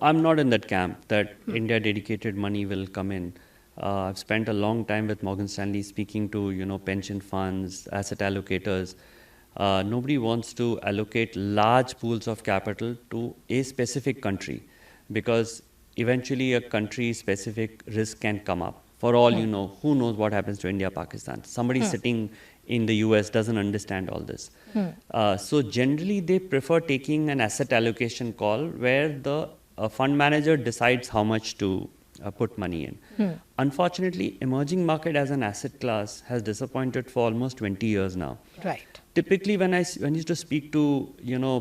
I'm not in that camp that India dedicated money will come in. I've spent a long time with Morgan Stanley speaking to, pension funds, asset allocators. Nobody wants to allocate large pools of capital to a specific country because eventually a country-specific risk can come up. For all you know, who knows what happens to India, Pakistan? Somebody sitting in the US doesn't understand all this. So generally they prefer taking an asset allocation call where the fund manager decides how much to put money in. Unfortunately, emerging market as an asset class has disappointed for almost 20 years now. Right. Typically, when I used to speak to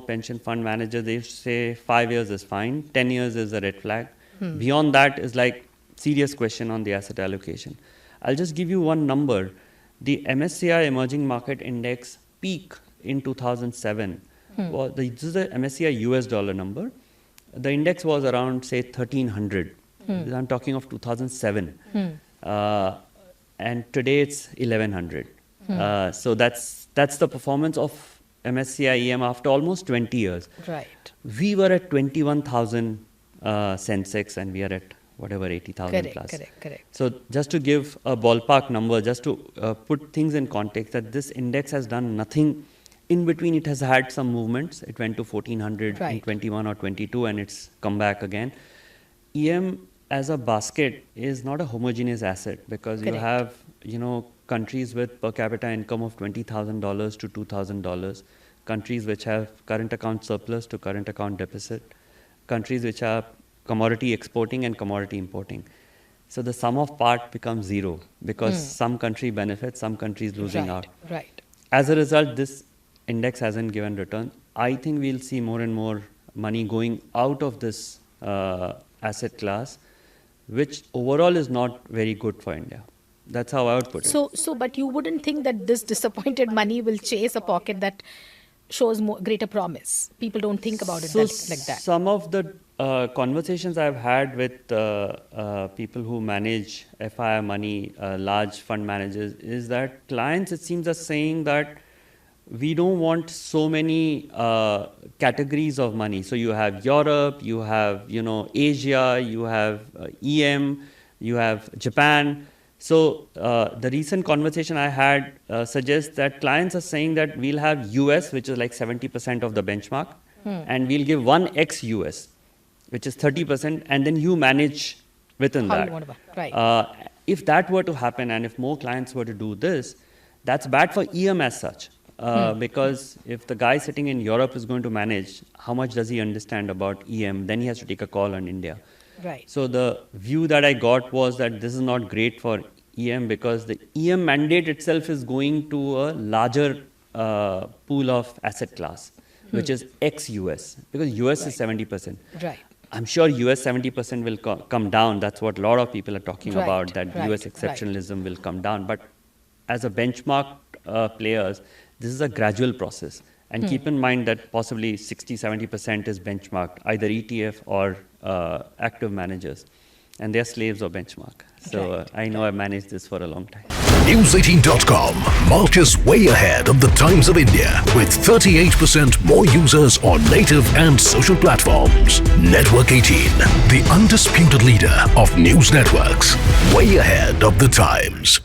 pension fund managers, they used to say 5 years is fine, 10 years is a red flag. Beyond that is like serious question on the asset allocation. I'll just give you one number. The MSCI Emerging Market Index peak in 2007 this is the MSCI US dollar number. The index was around say 1300. I'm talking of 2007. And today it's 1100. So that's the performance of MSCI EM after almost 20 years. Right. We were at 21,000 Sensex and we are at whatever 80,000 plus. Correct. So just to give a ballpark number, just to put things in context, that this index has done nothing. In between, it has had some movements. It went to 1400 in 21 or 22 and it's come back again. EM as a basket is not a homogeneous asset because you have, countries with per capita income of $20,000 to $2,000, countries which have current account surplus to current account deficit, countries which are commodity exporting and commodity importing. So the sum of part becomes zero because some country benefits, some countries losing out. Right. As a result, this index hasn't given return. I think we'll see more and more money going out of this asset class, which overall is not very good for India. That's how I would put it. So, but you wouldn't think that this disappointed money will chase a pocket that shows greater promise? People don't think about it like that. Some of the conversations I've had with people who manage FII money, large fund managers, is that clients, it seems, are saying that we don't want so many categories of money. So you have Europe, you have Asia, you have EM, you have Japan. So the recent conversation I had suggests that clients are saying that we'll have US, which is like 70% of the benchmark, and we'll give one ex-US, which is 30%, and then you manage within that. Right. If that were to happen, and if more clients were to do this, that's bad for EM as such. Because if the guy sitting in Europe is going to manage, how much does he understand about EM? Then he has to take a call on India. Right. So the view that I got was that this is not great for EM because the EM mandate itself is going to a larger pool of asset class, which is ex-US, because US is 70%. Right. I'm sure US 70% will come down. That's what a lot of people are talking about, that US exceptionalism will come down. But as a benchmark players, this is a gradual process. And keep in mind that possibly 60-70% is benchmarked, either ETF or active managers. And they're slaves of benchmark. So I know I've managed this for a long time. News18.com marches way ahead of the Times of India with 38% more users on native and social platforms. Network 18, the undisputed leader of news networks, way ahead of the Times.